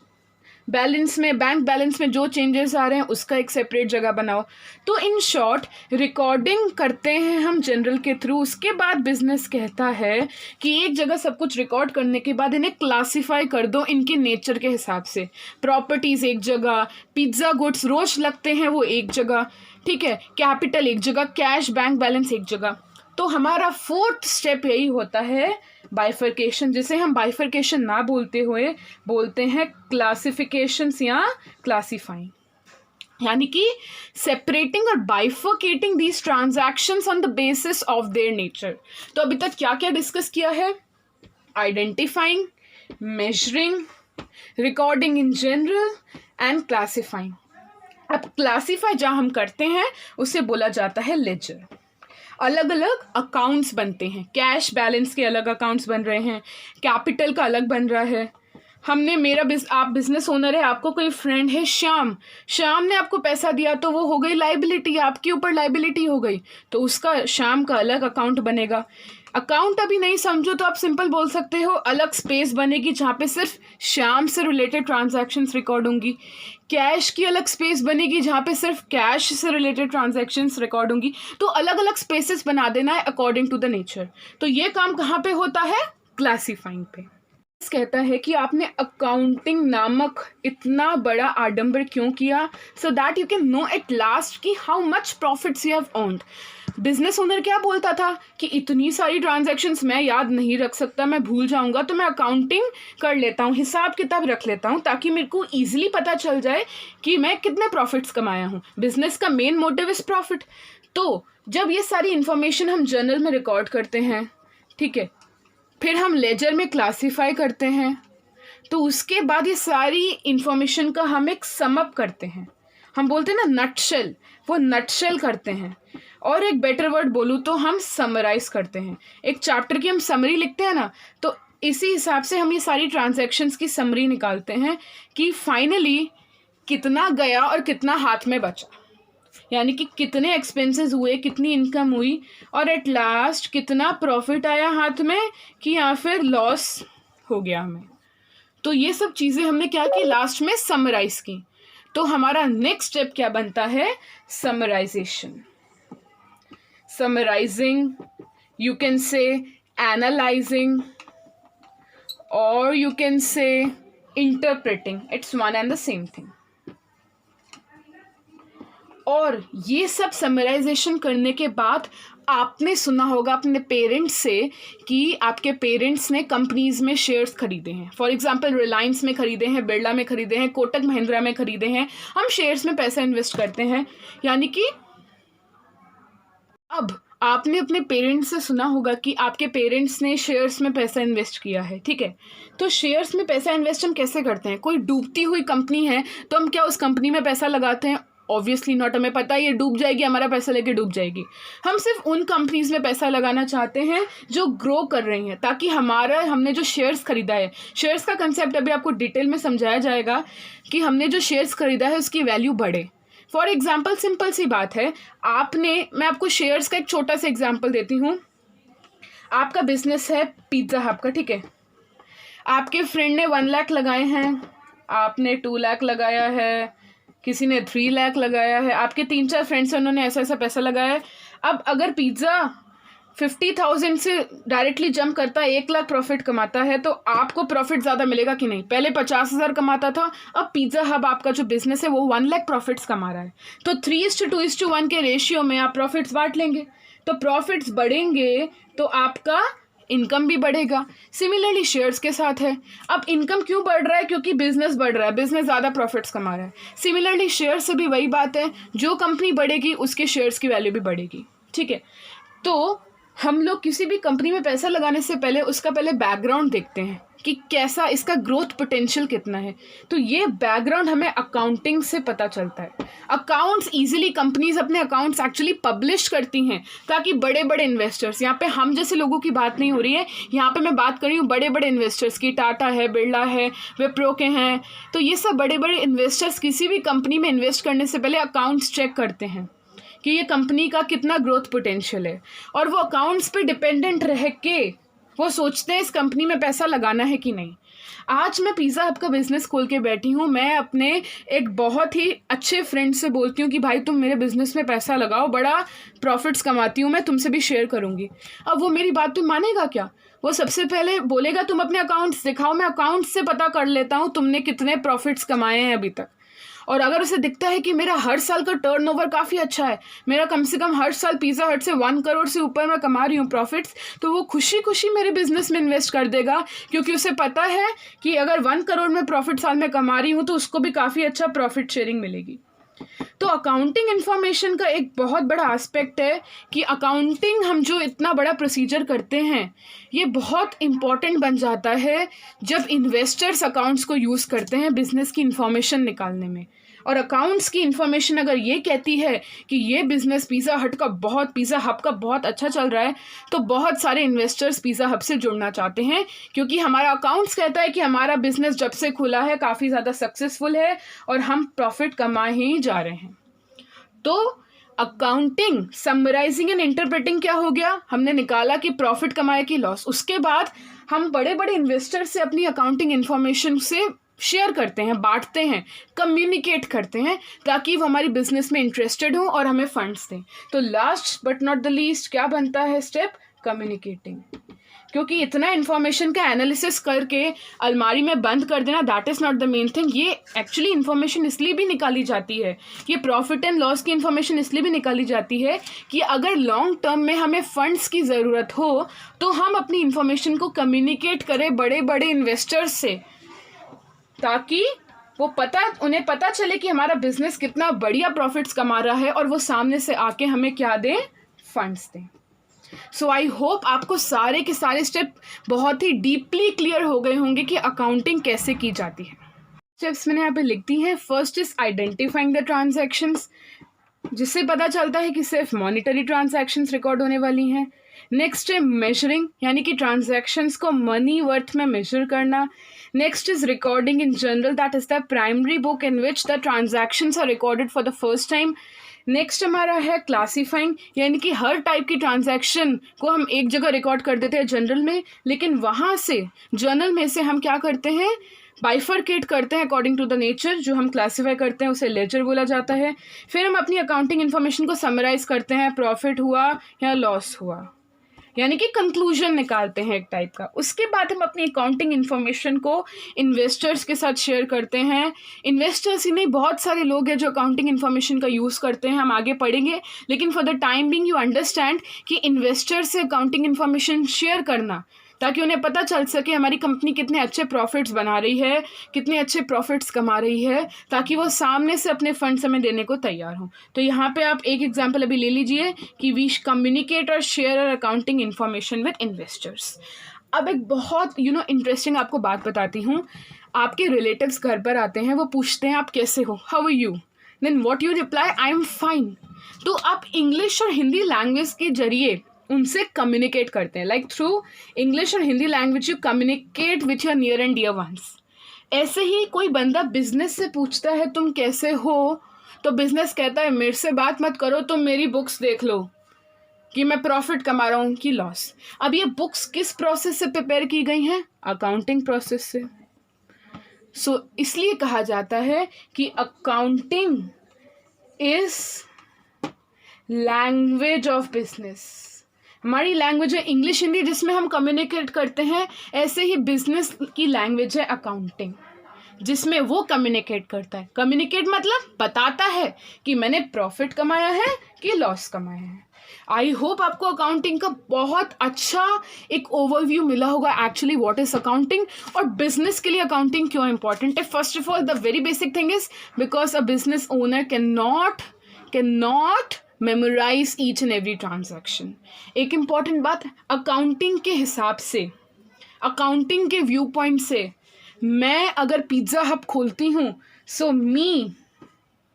बैलेंस में, बैंक बैलेंस में जो चेंजेस आ रहे हैं उसका एक सेपरेट जगह बनाओ। तो इन शॉर्ट रिकॉर्डिंग करते हैं हम जनरल के थ्रू। उसके बाद बिजनेस कहता है कि एक जगह सब कुछ रिकॉर्ड करने के बाद इन्हें क्लासिफाई कर दो इनके नेचर के हिसाब से। प्रॉपर्टीज़ एक जगह, पिज़्ज़ा गुड्स रोज लगते हैं वो एक जगह, ठीक है, कैपिटल एक जगह, कैश बैंक बैलेंस एक जगह। तो हमारा फोर्थ स्टेप यही होता है बाइफरकेशन, जिसे हम बाइफरकेशन ना बोलते हुए बोलते हैं क्लासिफिकेशन या क्लासिफाइंग, यानी कि सेपरेटिंग और bifurcating these transactions on the basis of their nature. तो अभी तक क्या क्या डिस्कस किया है? Identifying, measuring, recording in general and classifying. अब क्लासिफाई जहाँ हम करते हैं उसे बोला जाता है लेजर। अलग अलग अकाउंट्स बनते हैं, कैश बैलेंस के अलग अकाउंट्स बन रहे हैं, कैपिटल का अलग बन रहा है। हमने आप बिजनेस ओनर है, आपको कोई फ्रेंड है श्याम ने आपको पैसा दिया तो वो हो गई लाइबिलिटी, आपके ऊपर लाइबिलिटी हो गई, तो उसका श्याम का अलग अकाउंट बनेगा। अकाउंट अभी नहीं समझो तो आप सिंपल बोल सकते हो अलग स्पेस बनेगी जहाँ पे सिर्फ श्याम से रिलेटेड ट्रांजैक्शंस रिकॉर्ड होंगी। कैश की अलग स्पेस बनेगी जहाँ पे सिर्फ कैश से रिलेटेड ट्रांजैक्शंस रिकॉर्ड होंगी। तो अलग अलग स्पेसेस बना देना है अकॉर्डिंग टू द नेचर। तो ये काम कहाँ पे होता है? क्लासीफाइंग पे। कहता है कि आपने अकाउंटिंग नामक इतना बड़ा आडंबर क्यों किया? So that you can know at last कि how much profits you have earned. Business owner क्या बोलता था कि इतनी सारी ट्रांजैक्शंस मैं याद नहीं रख सकता, मैं भूल जाऊंगा, तो मैं अकाउंटिंग कर लेता हूँ, हिसाब किताब रख लेता हूँ ताकि मेरे को ईजिली पता चल जाए कि मैं कितने प्रॉफिट्स कमाया हूँ। बिजनेस का मेन मोटिव इज प्रॉफिट। तो जब ये सारी इन्फॉर्मेशन हम जर्नल में रिकॉर्ड करते हैं, ठीक है, फिर हम लेजर में क्लासीफाई करते हैं, तो उसके बाद ये सारी इन्फॉर्मेशन का हम एक समअप करते हैं। हम बोलते हैं ना नटशेल, वो नटशेल करते हैं। और एक बेटर वर्ड बोलूँ तो हम समराइज करते हैं। एक चैप्टर की हम समरी लिखते हैं ना, तो इसी हिसाब से हम ये सारी ट्रांजैक्शंस की समरी निकालते हैं कि फाइनली कितना गया और कितना हाथ में बचा, यानी कि कितने एक्सपेंसेस हुए, कितनी इनकम हुई, और एट लास्ट कितना प्रॉफिट आया हाथ में कि या फिर लॉस हो गया हमें। तो ये सब चीज़ें हमने क्या की, लास्ट में समराइज की। तो हमारा नेक्स्ट स्टेप क्या बनता है? Summarisation, summarising, you can say analysing or you can say interpreting. It's one and the same thing. और ये सब समराइजेशन करने के बाद आपने सुना होगा अपने पेरेंट्स से कि आपके पेरेंट्स ने कंपनीज में शेयर्स खरीदे हैं. फॉर एग्जांपल रिलायंस में खरीदे हैं, बिरला में खरीदे हैं, कोटक महिंद्रा में खरीदे हैं. हम शेयर्स में पैसा इन्वेस्ट करते हैं. यानी कि अब आपने अपने पेरेंट्स से सुना होगा कि आपके पेरेंट्स ने शेयर्स में पैसा इन्वेस्ट किया है. ठीक है, तो शेयर्स में पैसा इन्वेस्ट हम कैसे करते हैं? कोई डूबती हुई कंपनी है तो हम क्या उस कंपनी में पैसा लगाते हैं? Obviously not. हमें पता है ये डूब जाएगी, हमारा पैसा लेके डूब जाएगी. हम सिर्फ उन कंपनीज में पैसा लगाना चाहते हैं जो ग्रो कर रही हैं, ताकि हमने जो शेयर्स खरीदा है, शेयर्स का कंसेप्ट अभी आपको डिटेल में समझाया जाएगा कि हमने जो शेयर्स खरीदा है उसकी वैल्यू बढ़े. फॉर एग्जाम्पल सिंपल सी बात है, मैं आपको शेयर्स का एक छोटा सा एग्जाम्पल देती हूँ. आपका बिजनेस है पिज्ज़ा हब का. ठीक है, आपके फ्रेंड ने 1 लाख लगाए हैं, आपने 2 लाख लगाया है, किसी ने 3 लाख लगाया है, आपके 3-4 फ्रेंड्स हैं उन्होंने ऐसा पैसा लगाया है. अब अगर पिज़्ज़ा 50,000 से डायरेक्टली जंप करता है, 1 लाख प्रॉफिट कमाता है, तो आपको प्रॉफिट ज़्यादा मिलेगा कि नहीं? पहले 50,000 कमाता था, अब पिज़्ज़ा हब आपका जो बिजनेस है वो 1 लाख प्रॉफिट्स कमा रहा है. तो 3:2:1 के रेशियो में आप प्रॉफिट्स बांट लेंगे. तो प्रॉफिट्स बढ़ेंगे तो आपका इनकम भी बढ़ेगा. सिमिलरली शेयर्स के साथ है. अब इनकम क्यों बढ़ रहा है? क्योंकि बिजनेस बढ़ रहा है, बिजनेस ज़्यादा प्रॉफिट्स कमा रहा है. सिमिलरली शेयर से भी वही बात है, जो कंपनी बढ़ेगी उसके शेयर्स की वैल्यू भी बढ़ेगी. ठीक है, तो हम लोग किसी भी कंपनी में पैसा लगाने से पहले उसका पहले बैकग्राउंड देखते हैं कि कैसा इसका ग्रोथ पोटेंशियल कितना है. तो ये बैकग्राउंड हमें अकाउंटिंग से पता चलता है. अकाउंट्स इजीली कंपनीज अपने अकाउंट्स एक्चुअली पब्लिश करती हैं ताकि बड़े बड़े इन्वेस्टर्स, यहाँ पे हम जैसे लोगों की बात नहीं हो रही है, यहाँ पे मैं बात कर रही हूँ बड़े बड़े इन्वेस्टर्स की. टाटा है, बिरला है, विप्रो के हैं. तो ये सब बड़े बड़े इन्वेस्टर्स किसी भी कंपनी में इन्वेस्ट करने से पहले अकाउंट्स चेक करते हैं कि ये कंपनी का कितना ग्रोथ पोटेंशियल है, और वो अकाउंट्स पे डिपेंडेंट रह के वो सोचते हैं इस कंपनी में पैसा लगाना है कि नहीं. आज मैं पिज़्ज़ा हब का बिज़नेस खोल के बैठी हूँ. मैं अपने एक बहुत ही अच्छे फ्रेंड से बोलती हूँ कि भाई तुम मेरे बिज़नेस में पैसा लगाओ, बड़ा प्रॉफिट्स कमाती हूँ मैं, तुमसे भी शेयर करूँगी. अब वो मेरी बात तो मानेगा क्या? वो सबसे पहले बोलेगा तुम अपने अकाउंट्स दिखाओ, मैं अकाउंट्स से पता कर लेता हूँ तुमने कितने प्रॉफिट्स कमाए हैं अभी तक. और अगर उसे दिखता है कि मेरा हर साल का टर्नओवर काफ़ी अच्छा है, मेरा कम से कम हर साल पिज़्ज़ा हट से 1 करोड़ से ऊपर मैं कमा रही हूँ प्रॉफिट्स, तो वो खुशी खुशी मेरे बिजनेस में इन्वेस्ट कर देगा, क्योंकि उसे पता है कि अगर 1 करोड़ में प्रॉफिट साल में कमा रही हूँ तो उसको भी काफ़ी अच्छा प्रॉफिट शेयरिंग मिलेगी. तो अकाउंटिंग इन्फॉर्मेशन का एक बहुत बड़ा एस्पेक्ट है कि अकाउंटिंग हम जो इतना बड़ा प्रोसीजर करते हैं ये बहुत इम्पॉर्टेंट बन जाता है जब इन्वेस्टर्स अकाउंट्स को यूज़ करते हैं बिजनेस की इन्फॉर्मेशन निकालने में. और अकाउंट्स की इन्फॉर्मेशन अगर ये कहती है कि ये बिज़नेस पिज़्ज़ा हब का बहुत अच्छा चल रहा है, तो बहुत सारे इन्वेस्टर्स पिज़्ज़ा हब से जुड़ना चाहते हैं, क्योंकि हमारा अकाउंट्स कहता है कि हमारा बिज़नेस जब से खुला है काफ़ी ज़्यादा सक्सेसफुल है और हम प्रॉफिट कमा ही जा रहे हैं. तो अकाउंटिंग, समराइजिंग एंड इंटरप्रेटिंग क्या हो गया? हमने निकाला कि प्रॉफिट कमाए कि लॉस. उसके बाद हम बड़े बड़े इन्वेस्टर से अपनी अकाउंटिंग इन्फॉर्मेशन से शेयर करते हैं, बांटते हैं, कम्युनिकेट करते हैं, ताकि वो हमारी बिजनेस में इंटरेस्टेड हो और हमें फंड्स दें. तो last but not the least क्या बनता है स्टेप? कम्युनिकेटिंग. क्योंकि इतना इन्फॉर्मेशन का एनालिसिस करके अलमारी में बंद कर देना, that is not the main thing. ये एक्चुअली इन्फॉर्मेशन इसलिए भी निकाली जाती है, ये प्रॉफिट एंड लॉस की इन्फॉर्मेशन इसलिए भी निकाली जाती है कि अगर लॉन्ग टर्म में हमें फंड्स की ज़रूरत हो तो हम अपनी इन्फॉर्मेशन को कम्युनिकेट करें बड़े बड़े इन्वेस्टर्स से, ताकि उन्हें पता चले कि हमारा बिजनेस कितना बढ़िया प्रॉफिट्स कमा रहा है और वो सामने से आके हमें क्या दें? फंड्स दें. सो आई होप आपको सारे के सारे स्टेप बहुत ही डीपली क्लियर हो गए होंगे कि अकाउंटिंग कैसे की जाती है. स्टेप्स मैंने यहाँ पे लिख दी हैं. First is identifying the transactions, जिससे पता चलता है कि सिर्फ मॉनिटरी ट्रांजैक्शंस रिकॉर्ड होने वाली हैं. नेक्स्ट है मेजरिंग, यानी कि ट्रांजैक्शंस को मनी वर्थ में मेजर करना. Next is recording in journal, that is the primary book in which the transactions are recorded for the first time. Next हमारा है क्लासीफाइंग, यानी कि हर टाइप की ट्रांजैक्शन को हम एक जगह रिकॉर्ड कर देते हैं जनरल में, लेकिन वहाँ से जर्नल में से हम क्या करते हैं? बाइफरकेट करते हैं अकॉर्डिंग टू द नेचर. जो हम क्लासीफाई करते हैं उसे लेजर बोला जाता है. फिर हम अपनी अकाउंटिंग इन्फॉर्मेशन को समराइज करते हैं, प्रॉफिट हुआ या लॉस हुआ. यानी कि कंक्लूजन निकालते हैं एक टाइप का। उसके बाद हम अपनी अकाउंटिंग इन्फॉर्मेशन को इन्वेस्टर्स के साथ शेयर करते हैं। इन्वेस्टर्स ही नहीं, बहुत सारे लोग हैं जो अकाउंटिंग इन्फॉर्मेशन का यूज़ करते हैं, हम आगे पढ़ेंगे। लेकिन for the time being you understand कि इन्वेस्टर से अकाउंटिंग इन्फॉर्मेशन शेयर करना, ताकि उन्हें पता चल सके हमारी कंपनी कितने अच्छे प्रॉफिट्स बना रही है, कितने अच्छे प्रॉफिट्स कमा रही है, ताकि वो सामने से अपने फंड्स हमें देने को तैयार हों। तो यहाँ पे आप एक एग्जांपल अभी ले लीजिए कि वी कम्युनिकेट और share our accounting information with investors. अब एक बहुत इंटरेस्टिंग आपको बात बताती हूँ। आपके रिलेटिव्स घर पर आते हैं, वो पूछते हैं आप कैसे हो, how are you, then what you reply, I am fine. तो आप इंग्लिश और हिंदी लैंग्वेज के जरिए उनसे कम्युनिकेट करते हैं, लाइक थ्रू इंग्लिश और Hindi language you communicate with your near and dear ones. ऐसे ही कोई बंदा बिजनेस से पूछता है तुम कैसे हो, तो बिजनेस कहता है मेरे से बात मत करो, तुम मेरी बुक्स देख लो कि मैं प्रॉफिट कमा रहा हूँ कि लॉस। अब ये बुक्स किस प्रोसेस से प्रिपेयर की गई हैं? अकाउंटिंग प्रोसेस से। सो इसलिए कहा जाता है कि accounting is language of business. हमारी लैंग्वेज है इंग्लिश हिंदी जिसमें हम कम्युनिकेट करते हैं, ऐसे ही बिजनेस की लैंग्वेज है अकाउंटिंग जिसमें वो कम्युनिकेट करता है। कम्युनिकेट मतलब बताता है कि मैंने प्रॉफिट कमाया है कि लॉस कमाया है। आई होप आपको अकाउंटिंग का बहुत अच्छा एक ओवरव्यू मिला होगा एक्चुअली व्हाट इज अकाउंटिंग और बिजनेस के लिए अकाउंटिंग क्यों इंपॉर्टेंट है। First of all the very basic thing is because a business owner can not memorise each and every transaction. एक इम्पॉर्टेंट बात, अकाउंटिंग के हिसाब से, अकाउंटिंग के व्यू पॉइंट से, मैं अगर पिज़्ज़ा हब खोलती हूँ सो मी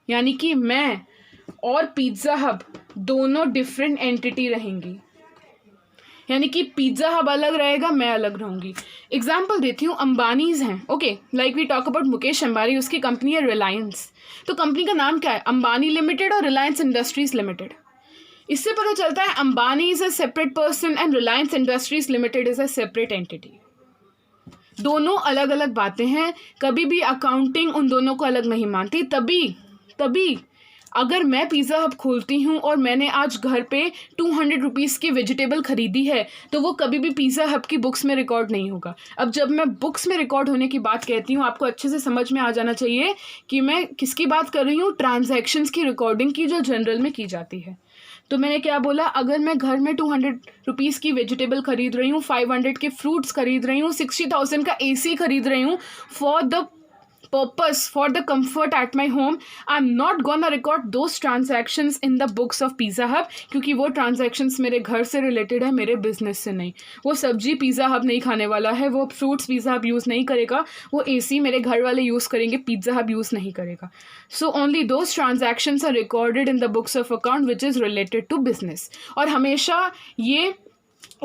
यानी कि मैं और पिज़्ज़ा हब दोनों डिफरेंट एंटिटी रहेंगी, यानी कि पिज़्ज़ा हब अलग रहेगा, मैं अलग रहूँगी। एग्जाम्पल देती हूँ, अंबानीज हैं, okay, like we talk about Mukesh Ambani, उसकी कंपनी है रिलायंस। तो कंपनी का नाम क्या है? अंबानी लिमिटेड और रिलायंस इंडस्ट्रीज लिमिटेड। इससे पता चलता है Ambani is a separate person and Reliance industries limited is a separate entity. दोनों अलग अलग बातें हैं, कभी भी अकाउंटिंग उन दोनों को अलग नहीं मानती। तभी अगर मैं पिज़्ज़ा हब खोलती हूँ और मैंने आज घर पे 200 रुपीज़ की वेजिटेबल खरीदी है, तो वो कभी भी पिज़्ज़ा हब की बुक्स में रिकॉर्ड नहीं होगा। अब जब मैं बुक्स में रिकॉर्ड होने की बात कहती हूँ, आपको अच्छे से समझ में आ जाना चाहिए कि मैं किसकी बात कर रही हूँ, ट्रांजैक्शंस की रिकॉर्डिंग की जो जनरल में की जाती है। तो मैंने क्या बोला, अगर मैं घर में 200 रुपीज़ की वेजिटेबल खरीद रही हूँ, 500 के फ्रूट्स खरीद रही हूँ, 60,000 का AC खरीद रही हूँ for the purpose, for the comfort at my home, I'm not gonna record those transactions in the books of Pizza Hub, क्योंकि वो transactions मेरे घर से related है, मेरे business से नहीं। वो सब्जी Pizza Hub नहीं खाने वाला है, वो fruits Pizza Hub use नहीं करेगा, वो AC मेरे घर वाले use करेंगे, Pizza Hub use नहीं करेगा। So only those transactions are recorded in the books of account which is related to business। और हमेशा ये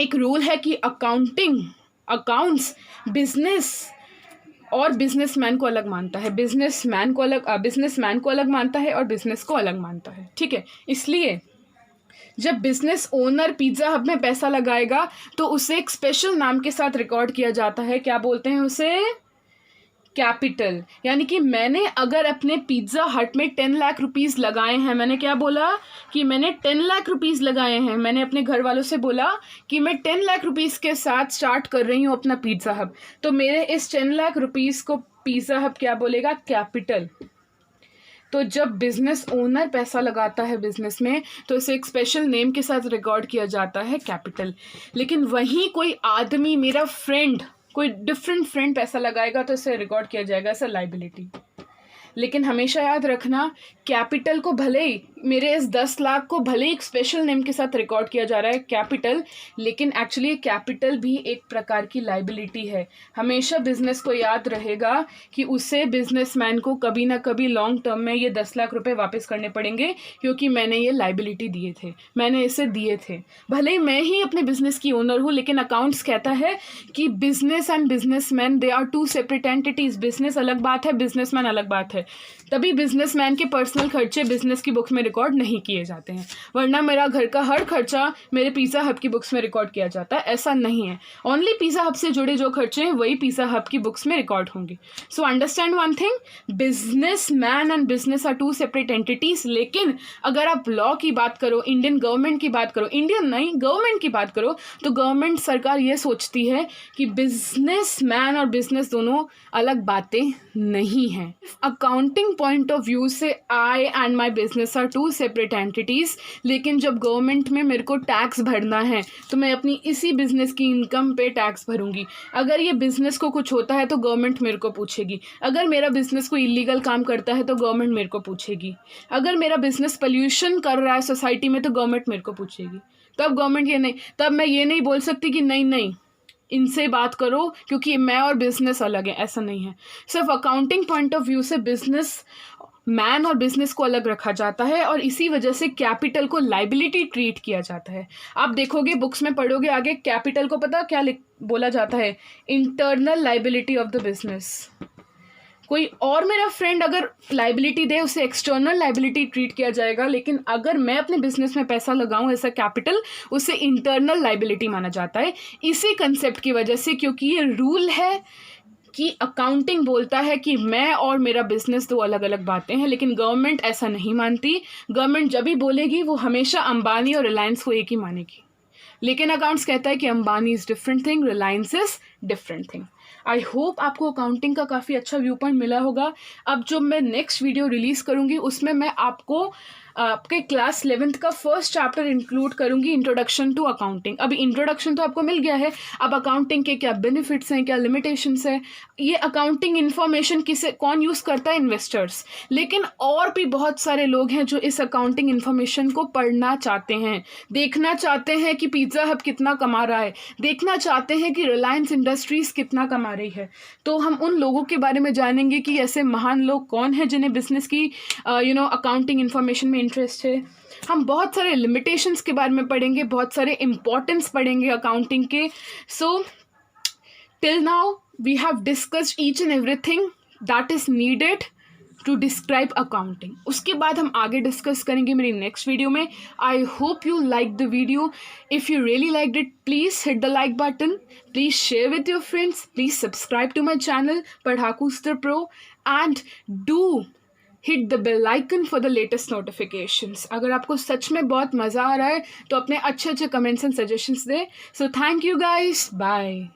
एक रूल है कि अकाउंट्स बिजनेस और बिजनेसमैन को अलग मानता है, बिजनेसमैन को अलग मानता है और बिजनेस को अलग मानता है, ठीक है। इसलिए जब बिजनेस ओनर पिज़्ज़ा हब में पैसा लगाएगा तो उसे एक स्पेशल नाम के साथ रिकॉर्ड किया जाता है, क्या बोलते हैं उसे? कैपिटल। यानी कि मैंने अगर अपने पिज़्ज़ा हट में 10 लाख रुपीज़ लगाए हैं, मैंने क्या बोला कि मैंने 10 लाख रुपीज़ लगाए हैं, मैंने अपने घर वालों से बोला कि मैं 10 लाख रुपीज़ के साथ स्टार्ट कर रही हूँ अपना पिज़्ज़ा हब, तो मेरे इस 10 लाख रुपीज़ को पिज़्ज़ा हब क्या बोलेगा? कैपिटल। तो जब बिजनेस ओनर पैसा लगाता है बिजनेस में तो इसे एक स्पेशल नेम के साथ रिकॉर्ड किया जाता है, कैपिटल। लेकिन वहीं कोई आदमी, मेरा फ्रेंड, कोई डिफरेंट फ्रेंड पैसा लगाएगा तो इसे रिकॉर्ड किया जाएगा एज अ लाइबिलिटी। लेकिन हमेशा याद रखना, कैपिटल को भले ही, मेरे इस 10 लाख को भले ही एक स्पेशल नेम के साथ रिकॉर्ड किया जा रहा है कैपिटल, लेकिन एक्चुअली कैपिटल भी एक प्रकार की लाइबिलिटी है। हमेशा बिजनेस को याद रहेगा कि उसे, बिजनेसमैन को कभी ना कभी लॉन्ग टर्म में ये 10 लाख रुपए वापस करने पड़ेंगे, क्योंकि मैंने ये लाइबिलिटी दिए थे, मैंने इसे दिए थे। भले ही मैं ही अपने बिजनेस की ओनर हूँ, लेकिन अकाउंट्स कहता है कि business and businessman they are 2 separate entities. Business अलग बात है, बिजनेसमैन अलग बात है। तभी बिजनेसमैन के पर्सनल खर्चे बिजनेस की बुक में रिकॉर्ड नहीं किए जाते हैं, वरना मेरा घर का हर खर्चा मेरे पिज़्ज़ा हब की बुक्स में रिकॉर्ड किया जाता है, ऐसा नहीं है। ओनली पिज़्ज़ा हब से जुड़े जो खर्चे हैं वही पिज़्ज़ा हब की बुक्स में रिकॉर्ड होंगे। So understand one thing, businessman and business are two separate entities. लेकिन अगर आप लॉ की बात करो, इंडियन गवर्नमेंट की बात करो, इंडियन नहीं गवर्नमेंट की बात करो, तो गवर्नमेंट सरकार ये सोचती है कि बिजनेस मैन और बिजनेस दोनों अलग बातें नहीं हैं। अकाउंटिंग पॉइंट ऑफ व्यू से I and my business are two separate entities, लेकिन जब गवर्नमेंट में मेरे को टैक्स भरना है तो मैं अपनी इसी बिजनेस की इनकम पे टैक्स भरूंगी। अगर ये बिजनेस को कुछ होता है तो गवर्नमेंट मेरे को पूछेगी। अगर मेरा बिजनेस कोई इलीगल काम करता है तो गवर्नमेंट मेरे को पूछेगी। अगर मेरा बिजनेस पोल्यूशन कर रहा है सोसाइटी में तो गवर्नमेंट मेरे को पूछेगी। तब मैं ये नहीं बोल सकती कि नहीं इनसे बात करो क्योंकि मैं और बिजनेस अलग है, ऐसा नहीं है। सिर्फ अकाउंटिंग पॉइंट ऑफ व्यू से बिजनेस मैन और बिजनेस को अलग रखा जाता है और इसी वजह से कैपिटल को लाइबिलिटी ट्रीट किया जाता है। आप देखोगे बुक्स में पढ़ोगे आगे, कैपिटल को पता क्या बोला जाता है? Internal liability of the business. कोई और मेरा फ्रेंड अगर लाइबिलिटी दे उसे एक्सटर्नल लाइबिलिटी ट्रीट किया जाएगा, लेकिन अगर मैं अपने बिजनेस में पैसा लगाऊं एज अ कैपिटल, उसे इंटरनल लाइबिलिटी माना जाता है। इसी कंसेप्ट की वजह से, क्योंकि ये रूल है कि अकाउंटिंग बोलता है कि मैं और मेरा बिजनेस दो अलग अलग बातें हैं, लेकिन गवर्नमेंट ऐसा नहीं मानती। गवर्नमेंट जब भी बोलेगी वो हमेशा अंबानी और रिलायंस को एक ही मानेगी, लेकिन अकाउंट्स कहता है कि Ambani is different thing, Reliance is different thing. I hope आपको अकाउंटिंग का काफ़ी अच्छा व्यू पॉइंट मिला होगा। अब जो मैं नेक्स्ट वीडियो रिलीज़ करूँगी उसमें मैं आपको आपके क्लास 11th का फर्स्ट चैप्टर इंक्लूड करूँगी, इंट्रोडक्शन टू अकाउंटिंग। अभी इंट्रोडक्शन तो आपको मिल गया है, अब अकाउंटिंग के क्या बेनिफिट्स हैं, क्या लिमिटेशंस हैं, ये अकाउंटिंग इन्फॉर्मेशन कौन यूज़ करता है? इन्वेस्टर्स। लेकिन और भी बहुत सारे लोग हैं जो इस अकाउंटिंग इन्फॉर्मेशन को पढ़ना चाहते हैं, देखना चाहते हैं कि पिज़्ज़ा हब कितना कमा रहा है, देखना चाहते हैं कि रिलायंस इंडस्ट्रीज़ कितना कमा रही है। तो हम उन लोगों के बारे में जानेंगे कि ऐसे महान लोग कौन हैं जिन्हें बिजनेस की अकाउंटिंग इन्फॉर्मेशन में इंटरेस्ट है। हम बहुत सारे लिमिटेशंस के बारे में पढ़ेंगे, बहुत सारे इम्पॉर्टेंस पढ़ेंगे अकाउंटिंग के। So till now we have discussed each and everything that is needed to describe accounting. उसके बाद हम आगे डिस्कस करेंगे मेरी नेक्स्ट वीडियो में। I hope you like the video. If you really liked it, please hit the like button, please share with your friends, please subscribe to my channel Padhaku star pro, and do hit the bell icon for the latest notifications. अगर आपको सच में बहुत मज़ा आ रहा है तो अपने अच्छे कमेंट्स एंड सजेशंस दें। So thank you guys, bye.